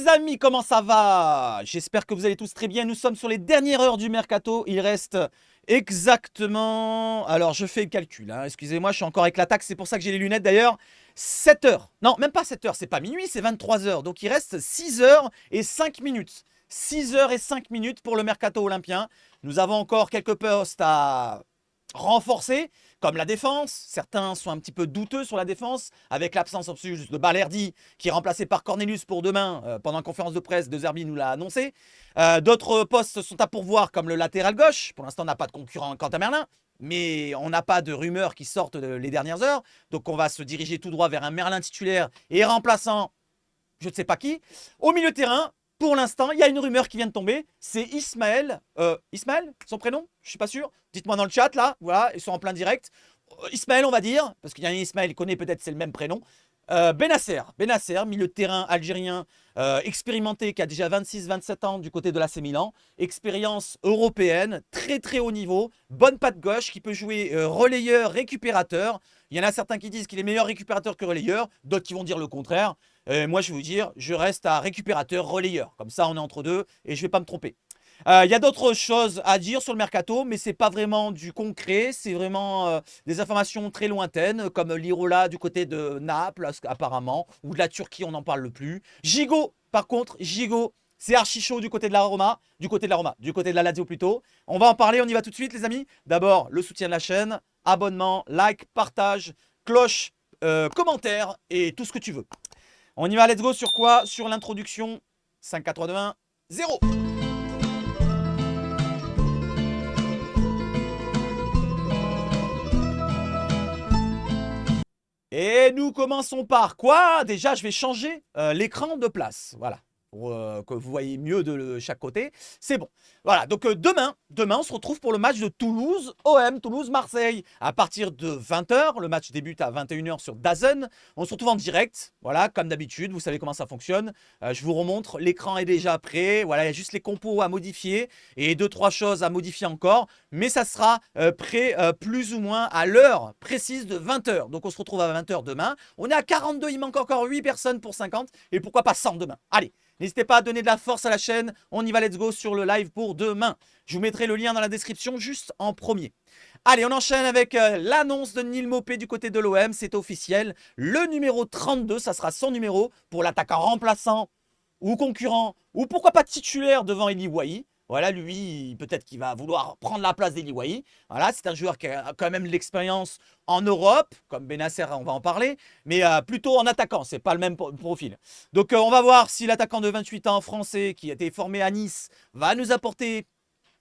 Les amis, comment ça va? J'espère que vous allez tous très bien. Nous sommes sur les dernières heures du mercato. Il reste exactement... Alors, je fais le calcul. Hein. Excusez-moi, je suis encore avec l'attaque. C'est pour ça que j'ai les lunettes d'ailleurs. 7 heures. Non, même pas 7 heures. C'est pas minuit, c'est 23 heures. Donc, il reste 6 heures et 5 minutes. 6 heures et 5 minutes pour le mercato olympien. Nous avons encore quelques postes à renforcer, comme la défense. Certains sont un petit peu douteux sur la défense, avec l'absence en plus de Balerdi, qui est remplacé par Cornelius pour demain. Pendant la conférence de presse, De Zerbi nous l'a annoncé. D'autres postes sont à pourvoir, comme le latéral gauche. Pour l'instant, on n'a pas de concurrent quant à Merlin, mais on n'a pas de rumeurs qui sortent les dernières heures. Donc on va se diriger tout droit vers un Merlin titulaire et remplaçant je ne sais pas qui. Au milieu de terrain, pour l'instant, il y a une rumeur qui vient de tomber. C'est Ismaël. Ismaël, son prénom? Je ne suis pas sûr. Dites-moi dans le chat, là. Voilà, ils sont en plein direct. Ismaël, on va dire. Parce qu'il y a un Ismaël, il connaît peut-être, c'est le même prénom. Benasser, milieu de terrain algérien expérimenté, qui a déjà 26-27 ans du côté de l'AC Milan. Expérience européenne, très très haut niveau. Bonne patte gauche, qui peut jouer relayeur, récupérateur. Il y en a certains qui disent qu'il est meilleur récupérateur que relayeur. D'autres qui vont dire le contraire. Moi, je vais vous dire, je reste à récupérateur, relayeur. Comme ça, on est entre deux et je ne vais pas me tromper. Il y a d'autres choses à dire sur le mercato, mais ce n'est pas vraiment du concret. C'est vraiment des informations très lointaines, comme l'Irola du côté de Naples, apparemment, ou de la Turquie, on n'en parle plus. Gigot, par contre, Gigot, c'est archi chaud du côté de la Roma, du côté de la Lazio plutôt. On va en parler, on y va tout de suite, les amis. D'abord, le soutien de la chaîne, abonnement, like, partage, cloche, commentaire et tout ce que tu veux. On y va, let's go sur quoi? Sur l'introduction. 5, 4, 3, 2, 1, 0. Et nous commençons par quoi? Déjà, je vais changer l'écran de place. Voilà. Pour que vous voyez mieux de chaque côté. C'est bon. Voilà, donc demain, on se retrouve pour le match de Toulouse, OM, Toulouse-Marseille. À partir de 20 h, le match débute à 21 h sur DAZN. On se retrouve en direct, voilà, comme d'habitude, vous savez comment ça fonctionne. Je vous remontre, l'écran est déjà prêt. Voilà, il y a juste les compos à modifier et 2-3 choses à modifier encore. Mais ça sera prêt plus ou moins à l'heure précise de 20 h. Donc on se retrouve à 20 h demain. On est à 42, il manque encore 8 personnes pour 50. Et pourquoi pas 100 demain? Allez! N'hésitez pas à donner de la force à la chaîne. On y va, let's go sur le live pour demain. Je vous mettrai le lien dans la description juste en premier. Allez, on enchaîne avec l'annonce de Neil Maupay du côté de l'OM. C'est officiel. Le numéro 32, ça sera son numéro pour l'attaquant remplaçant ou concurrent ou pourquoi pas titulaire devant Eli Wahi. Voilà, lui, peut-être qu'il va vouloir prendre la place d'Eli Wahi. Voilà, c'est un joueur qui a quand même de l'expérience en Europe, comme Benasser, on va en parler, mais plutôt en attaquant, c'est pas le même profil. Donc on va voir si l'attaquant de 28 ans français, qui a été formé à Nice, va nous apporter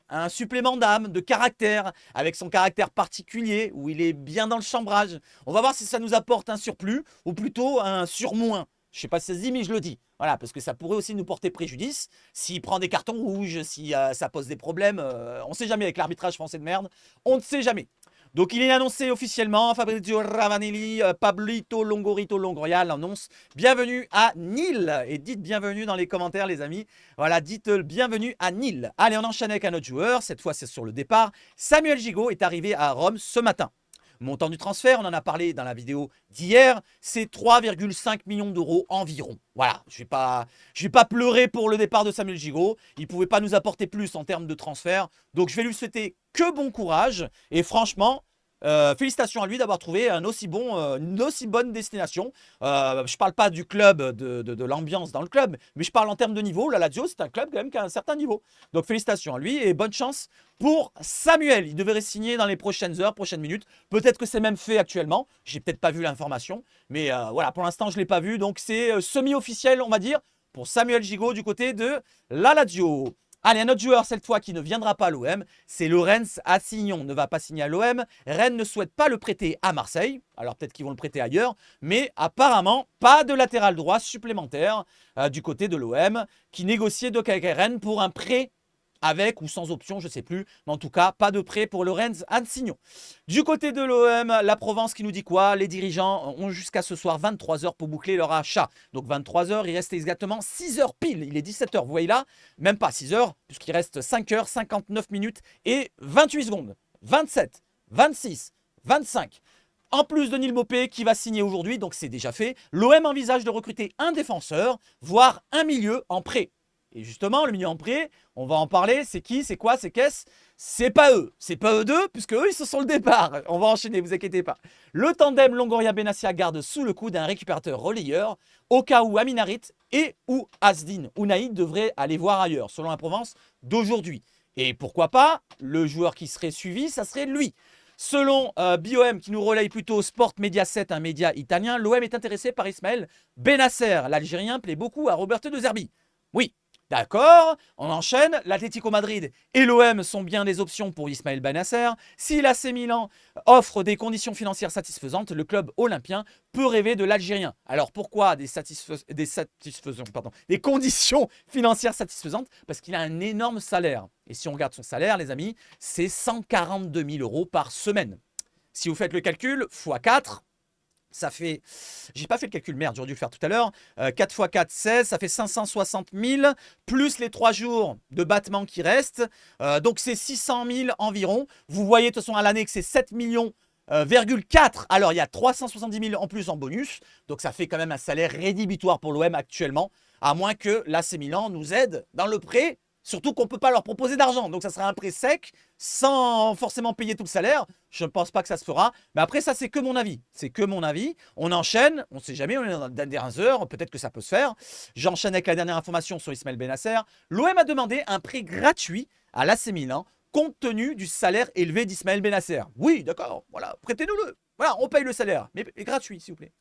un supplément d'âme, de caractère, avec son caractère particulier, où il est bien dans le chambrage. On va voir si ça nous apporte un surplus, ou plutôt un surmoint. Je ne sais pas si ça se dit, mais je le dis. Voilà, parce que ça pourrait aussi nous porter préjudice. S'il prend des cartons rouges, si ça pose des problèmes, on ne sait jamais avec l'arbitrage français de merde. On ne sait jamais. Donc il est annoncé officiellement, Fabrizio Ravanelli, Pablito Longoria l'annonce. Bienvenue à Nîmes. Et dites bienvenue dans les commentaires les amis. Voilà, dites bienvenue à Nîmes. Allez, on enchaîne avec un autre joueur. Cette fois c'est sur le départ. Samuel Gigot est arrivé à Rome ce matin. Montant du transfert, on en a parlé dans la vidéo d'hier, c'est 3,5 millions d'euros environ. Voilà, je vais pas pleurer pour le départ de Samuel Gigot. Il ne pouvait pas nous apporter plus en termes de transfert. Donc je vais lui souhaiter que bon courage. Et franchement, félicitations à lui d'avoir trouvé une aussi bonne destination. Je ne parle pas du club, de l'ambiance dans le club, mais je parle en termes de niveau. La Lazio, c'est un club quand même qui a un certain niveau. Donc félicitations à lui et bonne chance pour Samuel. Il devrait signer dans les prochaines heures, prochaines minutes. Peut-être que c'est même fait actuellement. J'ai peut-être pas vu l'information, mais voilà, pour l'instant je ne l'ai pas vu. Donc c'est semi-officiel, on va dire, pour Samuel Gigot du côté de la Lazio. Allez, un autre joueur cette fois qui ne viendra pas à l'OM, c'est Lorenz Assignon. Ne va pas signer à l'OM. Rennes ne souhaite pas le prêter à Marseille. Alors peut-être qu'ils vont le prêter ailleurs. Mais apparemment, pas de latéral droit supplémentaire du côté de l'OM qui négociait de Rennes pour un prêt avec ou sans option, je ne sais plus. Mais en tout cas, pas de prêt pour Lorenz Assignon. Du côté de l'OM, la Provence qui nous dit quoi? Les dirigeants ont jusqu'à ce soir 23 h pour boucler leur achat. Donc 23 h, il reste exactement 6 h pile. Il est 17 h, vous voyez là? Même pas 6 h, puisqu'il reste 5 h, 59 minutes et 28 secondes. 27, 26, 25. En plus de Neil Maupay qui va signer aujourd'hui, donc c'est déjà fait, l'OM envisage de recruter un défenseur, voire un milieu en prêt. Et justement, le milieu en prêt, on va en parler, c'est qui, c'est quoi, c'est qu'est-ce? C'est pas eux deux, puisque eux, ils se sont le départ. On va enchaîner, vous inquiétez pas. Le tandem Longoria-Benassia garde sous le coude un récupérateur relayeur, au cas où Aminarit et ou Asdin Ounaïd devraient aller voir ailleurs, selon la Provence d'aujourd'hui. Et pourquoi pas, le joueur qui serait suivi, ça serait lui. Selon BOM, qui nous relaye plutôt Sport Mediaset, un média italien, l'OM est intéressé par Ismaël Benasser. L'Algérien plaît beaucoup à Roberto De Zerbi. Oui, d'accord, on enchaîne. L'Atlético Madrid et l'OM sont bien des options pour Ismaël Benasser. Si l'AC Milan offre des conditions financières satisfaisantes, le club olympien peut rêver de l'Algérien. Alors pourquoi des conditions financières satisfaisantes? Parce qu'il a un énorme salaire. Et si on regarde son salaire, les amis, c'est 142 000 € par semaine. Si vous faites le calcul, x 4, ça fait, j'ai pas fait le calcul, merde, j'aurais dû le faire tout à l'heure. 4 x 4, 16, ça fait 560 000, plus les 3 jours de battement qui restent. Donc c'est 600 000 environ. Vous voyez de toute façon à l'année que c'est 7 millions. 4. Alors il y a 370 000 en plus en bonus. Donc ça fait quand même un salaire rédhibitoire pour l'OM actuellement. À moins que l'AC Milan nous aide dans le prêt. Surtout qu'on ne peut pas leur proposer d'argent. Donc ça sera un prêt sec, sans forcément payer tout le salaire. Je ne pense pas que ça se fera. Mais après, ça, c'est que mon avis. C'est que mon avis. On enchaîne. On ne sait jamais. On est dans les dernières heures. Peut-être que ça peut se faire. J'enchaîne avec la dernière information sur Ismaël Benasser. L'OM a demandé un prêt gratuit à l'AC Milan, compte tenu du salaire élevé d'Ismaël Benasser. Oui, d'accord. Voilà, prêtez-nous-le. Voilà, on paye le salaire, mais gratuit, s'il vous plaît.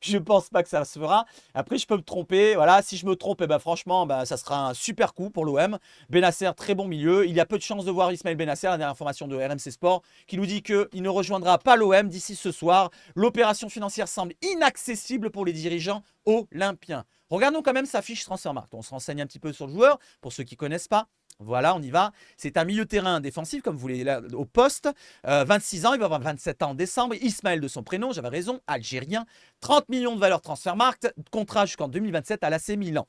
Je pense pas que ça se fera. Après, je peux me tromper. Voilà, si je me trompe, eh ben, franchement, ben, ça sera un super coup pour l'OM. Benasser, très bon milieu. Il y a peu de chances de voir Ismaël Benasser. La dernière information de RMC Sport qui nous dit qu'il ne rejoindra pas l'OM d'ici ce soir. L'opération financière semble inaccessible pour les dirigeants olympiens. Regardons quand même sa fiche Transfermarkt. On se renseigne un petit peu sur le joueur, pour ceux qui ne connaissent pas. Voilà, on y va. C'est un milieu de terrain défensif, comme vous voulez là, au poste. 26 ans, il va avoir 27 ans en décembre. Ismaël de son prénom, j'avais raison, algérien. 30 millions de valeur Transfermarkt, contrat jusqu'en 2027 à l'AC Milan.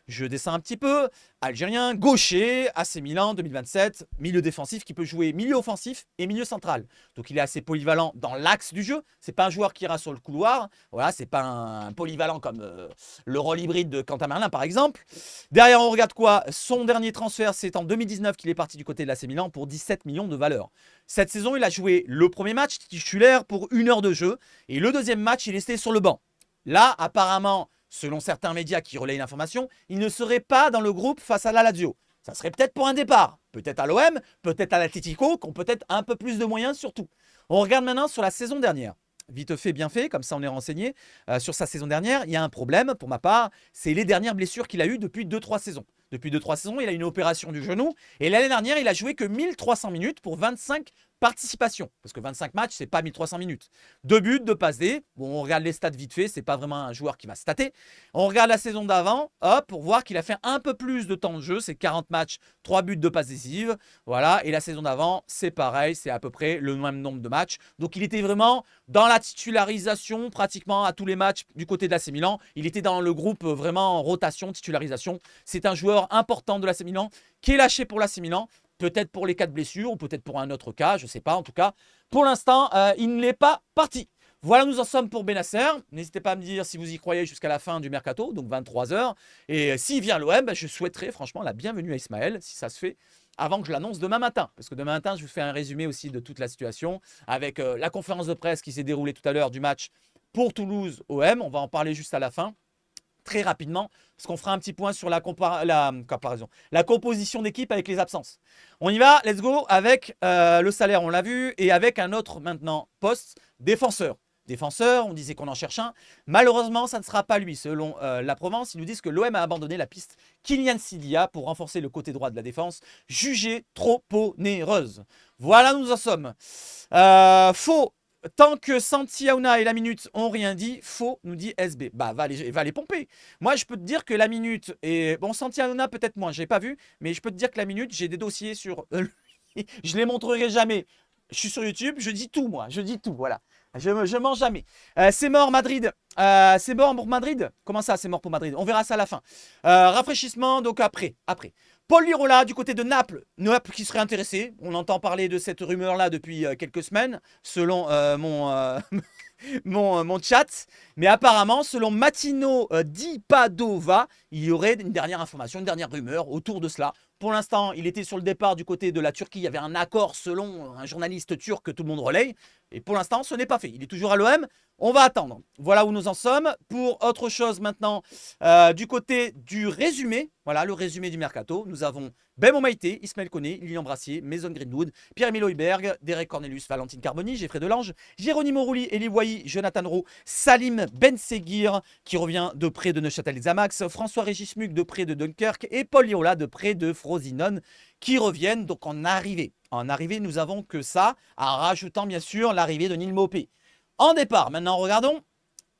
Je descends un petit peu. Algérien, gaucher, AC Milan 2027, milieu défensif qui peut jouer milieu offensif et milieu central. Donc il est assez polyvalent dans l'axe du jeu. C'est pas un joueur qui ira sur le couloir. Voilà, c'est pas un polyvalent comme le rôle hybride de Quentin Merlin par exemple. Derrière, on regarde quoi? Son dernier transfert, c'est en 2019 qu'il est parti du côté de l'AC Milan pour 17 millions de valeur. Cette saison, il a joué le premier match titulaire pour 1 heure de jeu et le deuxième match, il est resté sur le banc. Là, apparemment, selon certains médias qui relayent l'information, il ne serait pas dans le groupe face à la Lazio. Ça serait peut-être pour un départ. Peut-être à l'OM, peut-être à l'Atlético, qui ont peut-être un peu plus de moyens surtout. On regarde maintenant sur la saison dernière. Vite fait, bien fait, comme ça on est renseigné. Sur sa saison dernière, il y a un problème pour ma part, c'est les dernières blessures qu'il a eues depuis 2-3 saisons. Depuis 2-3 saisons, il a une opération du genou. Et l'année dernière, il a joué que 1300 minutes pour 25 participations. Parce que 25 matchs, c'est pas 1300 minutes. 2 buts, 2 passes D. Bon, on regarde les stats vite fait, c'est pas vraiment un joueur qui va stater. On regarde la saison d'avant, hop, pour voir qu'il a fait un peu plus de temps de jeu. C'est 40 matchs, 3 buts, 2 passes décisives. Voilà, et la saison d'avant, c'est pareil, c'est à peu près le même nombre de matchs. Donc il était vraiment dans la titularisation, pratiquement à tous les matchs du côté de l'AC Milan. Il était dans le groupe vraiment en rotation, titularisation. C'est un joueur important de l'AC Milan qui est lâché pour l'AC Milan. Peut-être pour les cas de blessure ou peut-être pour un autre cas, je ne sais pas. En tout cas, pour l'instant, il n'est pas parti. Voilà, nous en sommes pour Benasser. N'hésitez pas à me dire si vous y croyez jusqu'à la fin du mercato, donc 23 h. Et s'il vient à l'OM, je souhaiterais franchement la bienvenue à Ismaël, si ça se fait, avant que je l'annonce demain matin. Parce que demain matin, je vous fais un résumé aussi de toute la situation avec la conférence de presse qui s'est déroulée tout à l'heure du match pour Toulouse-OM. On va en parler juste à la fin. Très rapidement, parce qu'on fera un petit point sur la composition d'équipe avec les absences. On y va, let's go, avec le salaire, on l'a vu, et avec un autre maintenant poste, défenseur. Défenseur, on disait qu'on en cherche un. Malheureusement, ça ne sera pas lui. Selon la Provence, ils nous disent que l'OM a abandonné la piste Kylian Sidia pour renforcer le côté droit de la défense, jugée trop onéreuse. Voilà, nous en sommes. Faux. Tant que Santi Aouna et la minute ont rien dit, faux, nous dit SB. Bah, va les pomper. Moi, je peux te dire que la minute est... Bon, Santi Aouna, peut-être moins, je n'ai pas vu. Mais je peux te dire que la minute, j'ai des dossiers sur... je ne les montrerai jamais. Je suis sur YouTube, je dis tout, moi. Je dis tout, voilà. Je mens jamais. C'est mort, Madrid. C'est mort pour Madrid. Comment ça, c'est mort pour Madrid? On verra ça à la fin. Rafraîchissement, donc après. Paul Lirola du côté de Naples. Naples qui serait intéressé. On entend parler de cette rumeur-là depuis quelques semaines, selon mon chat. Mais apparemment, selon Mattino Di Padova, il y aurait une dernière information, une dernière rumeur autour de cela. Pour l'instant, il était sur le départ du côté de la Turquie. Il y avait un accord selon un journaliste turc que tout le monde relaye. Et pour l'instant, ce n'est pas fait. Il est toujours à l'OM. On va attendre. Voilà où nous en sommes. Pour autre chose maintenant, du côté du résumé, voilà le résumé du mercato. Nous avons Bemo Maïté, Ismaël Koné, Lilian Brassier, Mason Greenwood, Pierre-Emile Højbjerg, Derek Cornelius, Valentine Carboni, Geoffrey Delange, Jéronimo Rulli, Eli Wahi, Jonathan Rowe, Salim Benseguir qui revient de près de Neuchâtel Xamax, François-Régis Muc de près de Dunkerque et Paul Lirola de près de Frosinone qui reviennent donc en arrivée. En arrivée, nous avons que ça, en rajoutant bien sûr l'arrivée de Neil Maupay. En départ, maintenant regardons.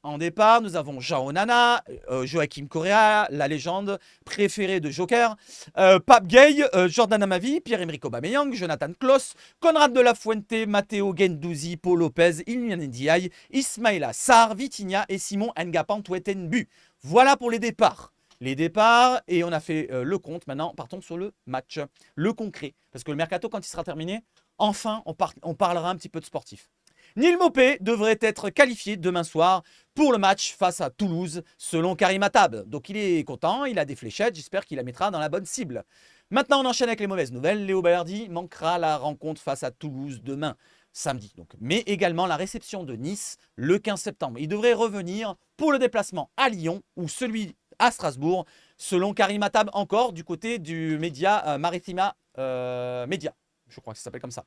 En départ, nous avons Jean Onana, Joachim Correa, la légende préférée de Joker, Pape Gay, Jordan Amavi, Pierre-Emerick Aubameyang, Jonathan Klaus, Conrad de la Fuente, Matteo Guendouzi, Paul Lopez, Iliman Ndiaye, Ismaïla Sarr, Vitinha et Simon Ngapan-Twetenbu. Voilà pour les départs. Les départs, et on a fait le compte. Maintenant, partons sur le match, le concret. Parce que le mercato, quand il sera terminé, enfin, on parlera un petit peu de sportif. Neil Maupay devrait être qualifié demain soir pour le match face à Toulouse, selon Karim Attab. Donc il est content, il a des fléchettes, j'espère qu'il la mettra dans la bonne cible. Maintenant, on enchaîne avec les mauvaises nouvelles. Léo Balerdi manquera la rencontre face à Toulouse demain, samedi. Donc, mais également la réception de Nice le 15 septembre. Il devrait revenir pour le déplacement à Lyon ou celui à Strasbourg, selon Karim Attab encore du côté du média Maritima Média. Je crois que ça s'appelle comme ça.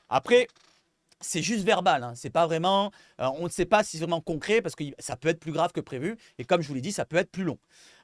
Après, c'est juste verbal, hein. C'est pas vraiment, on ne sait pas si c'est vraiment concret parce que ça peut être plus grave que prévu et comme je vous l'ai dit, ça peut être plus long.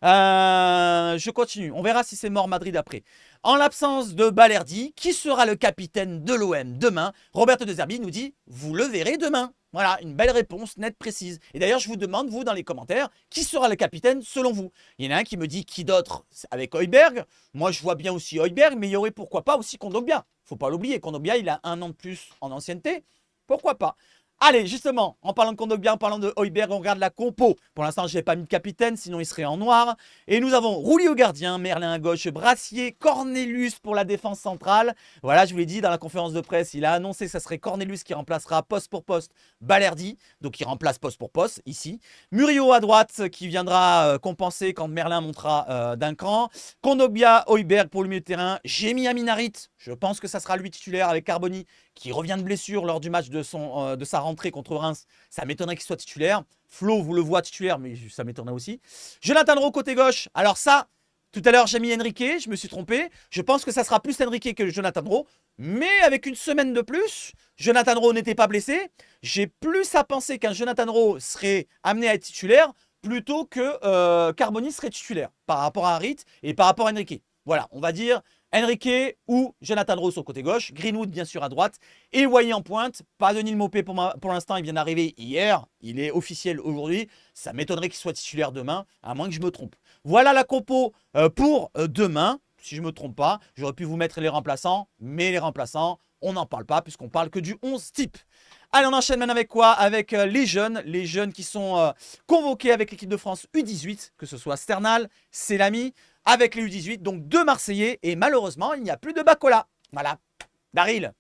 Je continue, on verra si c'est mort Madrid après. En l'absence de Balerdi, qui sera le capitaine de l'OM demain? Roberto De Zerbi nous dit, vous le verrez demain. Voilà, une belle réponse nette, précise. Et d'ailleurs, je vous demande, vous, dans les commentaires, qui sera le capitaine selon vous? Il y en a un qui me dit qui d'autre avec Højbjerg. Moi, je vois bien aussi Højbjerg, mais il y aurait pourquoi pas aussi Kondogbia. Faut pas l'oublier, Kondogbia, il a 1 an de plus en ancienneté. Pourquoi pas? Allez, justement, en parlant de Kondogbia, en parlant de Højbjerg, on regarde la compo. Pour l'instant, je n'ai pas mis de capitaine, sinon il serait en noir. Et nous avons Rulli au gardien, Merlin à gauche, Brassier, Cornelius pour la défense centrale. Voilà, je vous l'ai dit dans la conférence de presse, il a annoncé que ça serait Cornelius qui remplacera poste pour poste Balerdi. Donc il remplace poste pour poste, ici. Murillo à droite qui viendra compenser quand Merlin montera d'un cran. Kondogbia, Højbjerg pour le milieu de terrain. J'ai mis Aminarit, je pense que ça sera lui titulaire avec Carboni qui revient de blessure lors du match de sa rentrée contre Reims. Ça m'étonnerait qu'il soit titulaire. Flo, vous le voit titulaire, mais ça m'étonnerait aussi. Jonathan Rowe côté gauche. Alors ça, tout à l'heure, j'ai mis Enrique, je me suis trompé. Je pense que ça sera plus Enrique que Jonathan Rowe. Mais avec une semaine de plus, Jonathan Rowe n'était pas blessé. J'ai plus à penser qu'un Jonathan Rowe serait amené à être titulaire plutôt que Carboni serait titulaire par rapport à Harit et par rapport à Enrique. Voilà, on va dire Enrique ou Jonathan Rowe sur le côté gauche, Greenwood bien sûr à droite, et Wahi en pointe. Pas de Neil Maupay pour l'instant, il vient d'arriver hier, il est officiel aujourd'hui. Ça m'étonnerait qu'il soit titulaire demain, à moins que je me trompe. Voilà la compo pour demain, si je ne me trompe pas. J'aurais pu vous mettre les remplaçants, mais les remplaçants, on n'en parle pas puisqu'on parle que du 11 type. Allez, on enchaîne maintenant avec quoi? Avec les jeunes qui sont convoqués avec l'équipe de France U18, que ce soit Sternal, Selami, avec les U18, donc 2 Marseillais, et malheureusement, il n'y a plus de Bacola. Voilà. Daryl,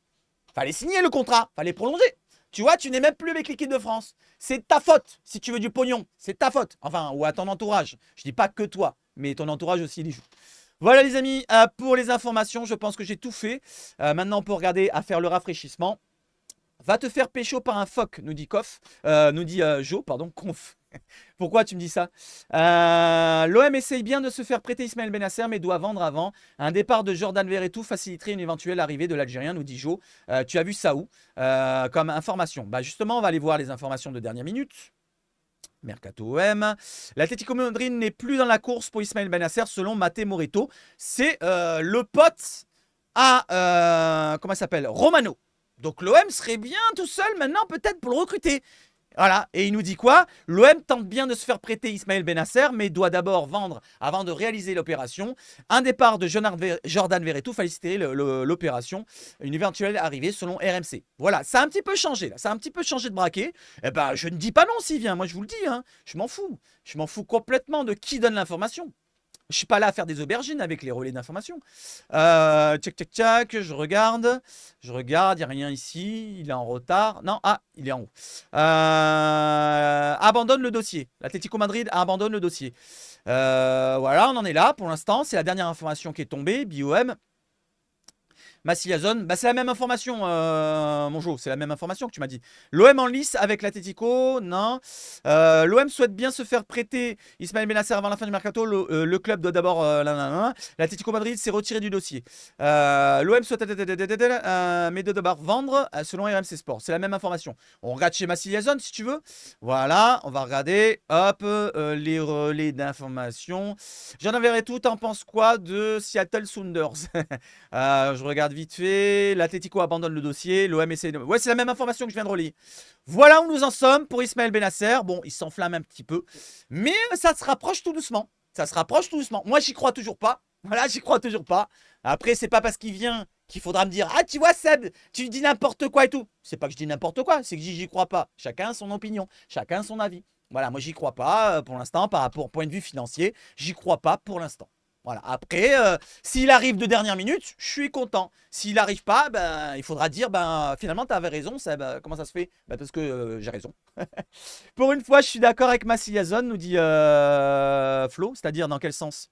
fallait signer le contrat, fallait prolonger. Tu vois, tu n'es même plus avec l'équipe de France. C'est ta faute, si tu veux du pognon, c'est ta faute. Enfin, ou à ton entourage. Je dis pas que toi, mais ton entourage aussi, il y joue. Voilà les amis, pour les informations, je pense que j'ai tout fait. Maintenant, on peut regarder à faire le rafraîchissement. Va te faire pécho par un phoque, nous dit Jo, pardon, Conf. Pourquoi tu me dis ça? L'OM essaye bien de se faire prêter Ismaël Benasser, mais doit vendre avant. Un départ de Jordan Verretou faciliterait une éventuelle arrivée de l'Algérien, nous dit Jo. Tu as vu ça où comme information? Bah justement, on va aller voir les informations de dernière minute. Mercato OM. L'Atlético Madrid n'est plus dans la course pour Ismaël Benasser, selon Maté Moreto. C'est le pote à, comment il s'appelle, Romano. Donc l'OM serait bien tout seul maintenant peut-être pour le recruter. Voilà, et il nous dit quoi? L'OM tente bien de se faire prêter Ismaël Benasser, mais doit d'abord vendre avant de réaliser l'opération. Un départ de Jordan Verretou faciliterait l'opération, une éventuelle arrivée selon RMC. Voilà, ça a un petit peu changé, là. Ça a un petit peu changé de braquet. Eh ben, je ne dis pas non s'il vient, moi je vous le dis, hein. Je m'en fous. Je m'en fous complètement de qui donne l'information. Je suis pas là à faire des aubergines avec les relais d'information. Tchac, tchac, tchac, je regarde, il n'y a rien ici, il est en retard. Non, ah, il est en haut. Abandonne le dossier. L'Atlético Madrid abandonne le dossier. Voilà, on en est là pour l'instant. C'est la dernière information qui est tombée, BOM. Massilia Zone, bah c'est la même information, mon Jo, c'est la même information que tu m'as dit. L'OM en lice avec l'Atlético, non. L'OM souhaite bien se faire prêter Ismaël Bennacer avant la fin du mercato. Le club doit d'abord. L'Atlético Madrid s'est retiré du dossier. L'OM souhaite mais doit d'abord vendre selon RMC Sport. C'est la même information. On regarde chez Massilia Zone si tu veux. Voilà, on va regarder. Hop, les relais d'information. J'en avais tout. T'en penses quoi de Seattle Sounders? Je regarde vite fait. L'Atlético abandonne le dossier. L'OM essaie de... Ouais, c'est la même information que je viens de relayer. Voilà où nous en sommes pour Ismaël Bennacer. Bon, il s'enflamme un petit peu. Mais ça se rapproche tout doucement. Ça se rapproche tout doucement. Moi, j'y crois toujours pas. Voilà, j'y crois toujours pas. Après, c'est pas parce qu'il vient qu'il faudra me dire: ah, tu vois, Seb, tu dis n'importe quoi et tout. C'est pas que je dis n'importe quoi, c'est que j'y crois pas. Chacun a son opinion, chacun a son avis. Voilà, moi, j'y crois pas pour l'instant par rapport au point de vue financier. J'y crois pas pour l'instant. Voilà. Après, s'il arrive de dernière minute, je suis content. S'il n'arrive pas, ben, il faudra dire, ben, finalement, tu avais raison. Ça, ben, comment ça se fait? Ben, parce que j'ai raison. Pour une fois, je suis d'accord avec Massilia Zone, nous dit Flo. C'est-à-dire, dans quel sens?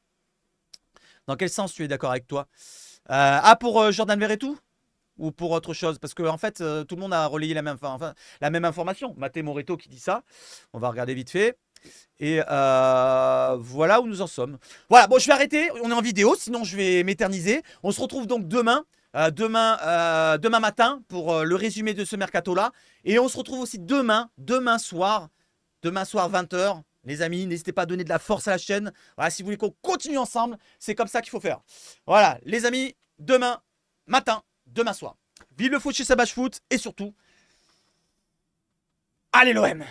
Dans quel sens tu es d'accord avec toi? Pour Jordan Verretou? Ou pour autre chose? Parce que en fait, tout le monde a relayé la même information. Maté Moreto qui dit ça. On va regarder vite fait. Et voilà où nous en sommes. Voilà, bon, je vais arrêter. On est en vidéo, sinon je vais m'éterniser. On se retrouve donc demain, demain matin pour le résumé de ce mercato-là. Et on se retrouve aussi demain soir 20h. Les amis, n'hésitez pas à donner de la force à la chaîne. Voilà, si vous voulez qu'on continue ensemble, c'est comme ça qu'il faut faire. Voilà, les amis, demain matin, demain soir. Vive le foot chez Savage Foot et surtout, allez l'OM!